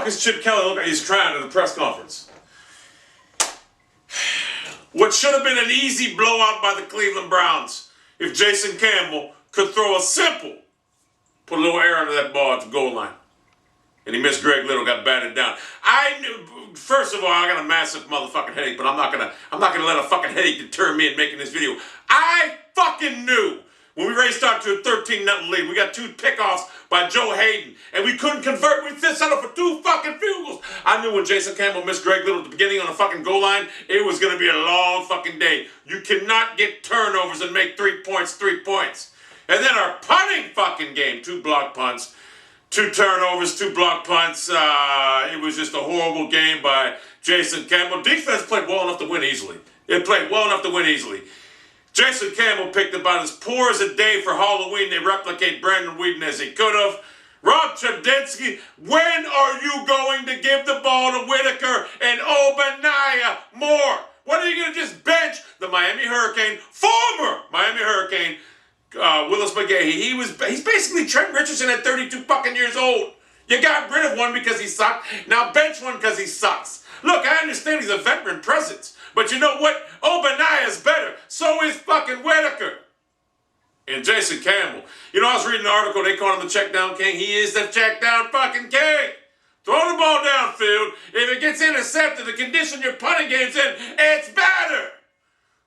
fuck is Chip Kelly look like he's crying at the press conference? What should have been an easy blowout by the Cleveland Browns if Jason Campbell could throw a simple, put a little air under that ball at the goal line. And he missed Greg Little, got batted down. I knew, first of all, I got a massive motherfucking headache, but I'm not gonna let a fucking headache deter me in making this video. I fucking knew when we raced out to a 13-0 lead. We got 2 pickoffs by Joe Hayden, and we couldn't convert. We settled for 2 fucking field goals. I knew when Jason Campbell missed Greg Little at the beginning on the fucking goal line, it was gonna be a long fucking day. You cannot get turnovers and make 3 points. And then our punting fucking game, 2 block punts. 2 turnovers, 2 block punts. It was just a horrible game by Jason Campbell. Defense played well enough to win easily. It played well enough to win easily. Jason Campbell picked about as poor as a day for Halloween to replicate Brandon Whedon as he could have. Rob Chudzinski, when are you going to give the ball to Whitaker and Obadiah more? When are you going to just bench the Miami Hurricane, former Miami Hurricane, Willis McGahee? He's basically Trent Richardson at 32 fucking years old. You got rid of one because he sucked. Now bench one because he sucks. Look, I understand he's a veteran presence, but you know what? Obadiah's better. So is fucking Whitaker. And Jason Campbell. You know, I was reading an article, they call him the Checkdown King. He is the Checkdown fucking King. Throw the ball downfield. If it gets intercepted, the condition your punting game's in, it's better.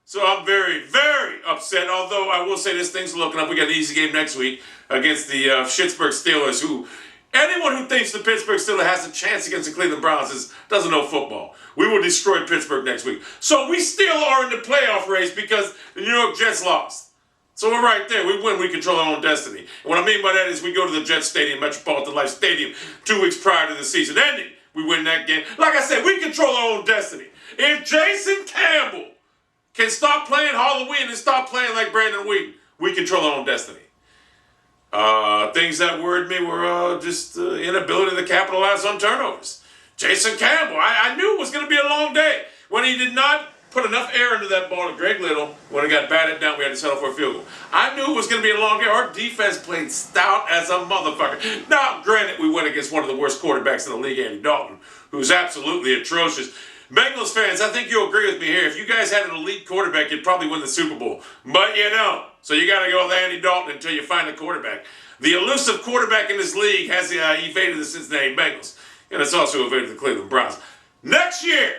So I'm very, very upset, although I will say this, things are looking up. We got an easy game next week against the Pittsburgh Steelers, who, anyone who thinks the Pittsburgh Steelers has a chance against the Cleveland Browns doesn't know football. We will destroy Pittsburgh next week. So we still are in the playoff race because the New York Jets lost. So we're right there. We win, we control our own destiny. And what I mean by that is we go to the Jets Stadium, Metropolitan Life Stadium, 2 weeks prior to the season ending. We win that game. Like I said, we control our own destiny. If Jason Campbell can stop playing Halloween and stop playing like Brandon Whedon, we control our own destiny. Things that worried me were just inability to capitalize on turnovers. Jason Campbell, I knew it was going to be a long day when he did not put enough air into that ball to Greg Little. When it got batted down, we had to settle for a field goal. I knew it was going to be a long day. Our defense played stout as a motherfucker. Now, granted, we went against one of the worst quarterbacks in the league, Andy Dalton, who's absolutely atrocious. Bengals fans, I think you'll agree with me here. If you guys had an elite quarterback, you'd probably win the Super Bowl. But you don't. So you got to go with Andy Dalton until you find a quarterback. The elusive quarterback in this league has evaded the Cincinnati Bengals. And it's also evaded the Cleveland Browns. Next year,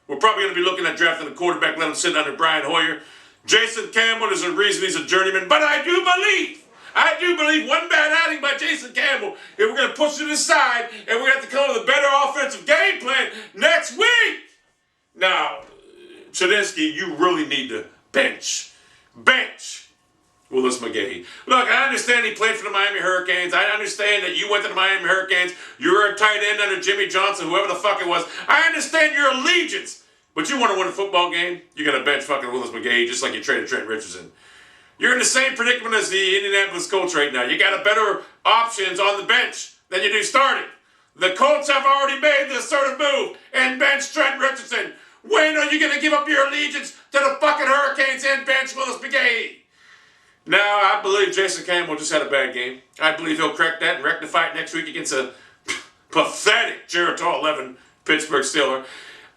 we're probably going to be looking at drafting a quarterback, let him sit under Brian Hoyer. Jason Campbell, there's a reason he's a journeyman. But I do believe one bad outing by Jason Campbell, if we're going to push it aside and we're going to have to come up with a better offensive game plan next week. Now, Chudzinski, you really need to bench Willis McGahee. Look, I understand he played for the Miami Hurricanes. I understand that you went to the Miami Hurricanes. You were a tight end under Jimmy Johnson, whoever the fuck it was. I understand your allegiance. But you want to win a football game, you're going to bench fucking Willis McGahee just like you traded Trent Richardson. You're in the same predicament as the Indianapolis Colts right now. You got a better options on the bench than you do starting. The Colts have already made the assertive move and bench Trent Richardson. When are you going to give up your allegiance to the fucking Hurricanes and bench Willis McGahee? Now, I believe Jason Campbell just had a bad game. I believe he'll correct that and rectify it next week against a pathetic Geritol 11 Pittsburgh Steeler.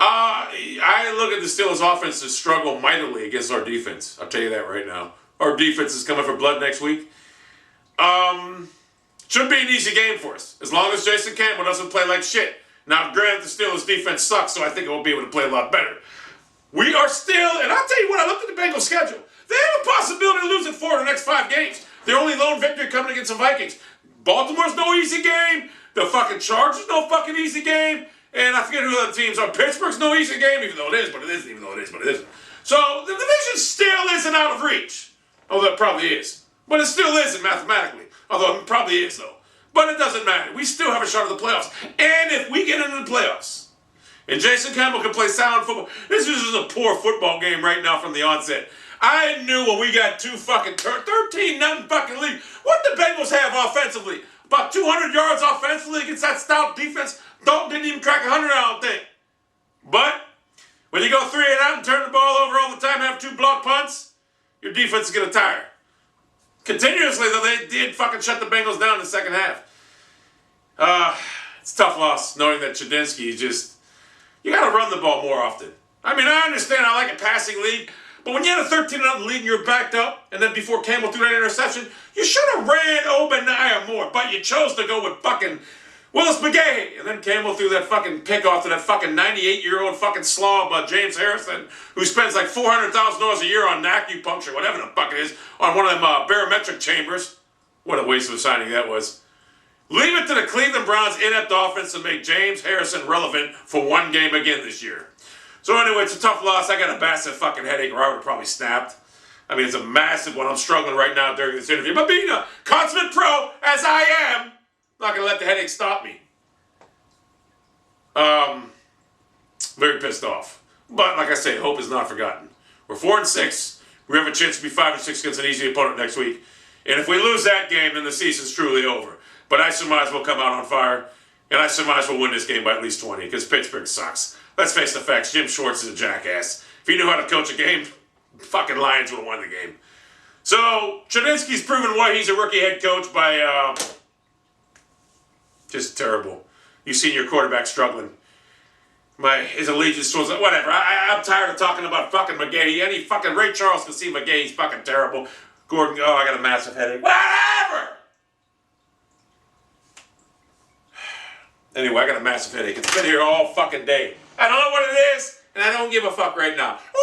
I look at the Steelers' offense to struggle mightily against our defense. I'll tell you that right now. Our defense is coming for blood next week. Should be an easy game for us, as long as Jason Campbell doesn't play like shit. Now, granted, the Steelers' defense sucks, so I think we'll be able to play a lot better. We are still, and I'll tell you what, I looked at the Bengals' schedule. They have a possibility of losing 4 of the next 5 games. Their only lone victory coming against the Vikings. Baltimore's no easy game. The fucking Chargers no fucking easy game. And I forget who the other teams are. Pittsburgh's no easy game, even though it is, but it isn't, even though it is, but it isn't. So the division still isn't out of reach. Although it probably is. But it still isn't mathematically. Although it probably is, though. But it doesn't matter. We still have a shot at the playoffs. And if we get into the playoffs, and Jason Campbell can play sound football, this is just a poor football game right now from the onset. I knew when we got 2 fucking 13-0 fucking lead, what the Bengals have offensively. About 200 yards offensively against that stout defense. Dalton didn't even crack 100, I don't think. But when you go 3 and out and turn the ball over all the time, have 2 block punts, your defense is going to tire. Continuously, though, they did fucking shut the Bengals down in the second half. It's a tough loss knowing that Chudinski is just, you got to run the ball more often. I mean, I understand I like a passing lead, but when you had a 13-0 lead and you're backed up, and then before Campbell threw that interception, you should have ran Obadiah more, but you chose to go with fucking Willis McGahee. And then Campbell threw that fucking pick off to that fucking 98-year-old fucking slob, James Harrison, who spends like $400,000 a year on acupuncture, whatever the fuck it is, on one of them barometric chambers. What a waste of a signing that was. Leave it to the Cleveland Browns' inept offense to make James Harrison relevant for one game again this year. So anyway, it's a tough loss. I got a massive fucking headache, or I would have probably snapped. I mean, it's a massive one. I'm struggling right now during this interview. But being a consummate pro, as I am, I'm not going to let the headache stop me. Very pissed off. But like I say, hope is not forgotten. We're 4-6. We have a chance to be 5-6 against an easy opponent next week. And if we lose that game, then the season's truly over. But I surmise we'll come out on fire, and I surmise we'll win this game by at least 20, because Pittsburgh sucks. Let's face the facts, Jim Schwartz is a jackass. If he knew how to coach a game, fucking Lions would have won the game. So, Chudinski's proven why he's a rookie head coach by, just terrible. You've seen your quarterback struggling. His allegiance towards, whatever. I'm tired of talking about fucking McGahee. Any fucking Ray Charles can see McGahee's fucking terrible. Gordon, oh, I got a massive headache. Whatever! Anyway, I got a massive headache. It's been here all fucking day. I don't know what it is, and I don't give a fuck right now. Who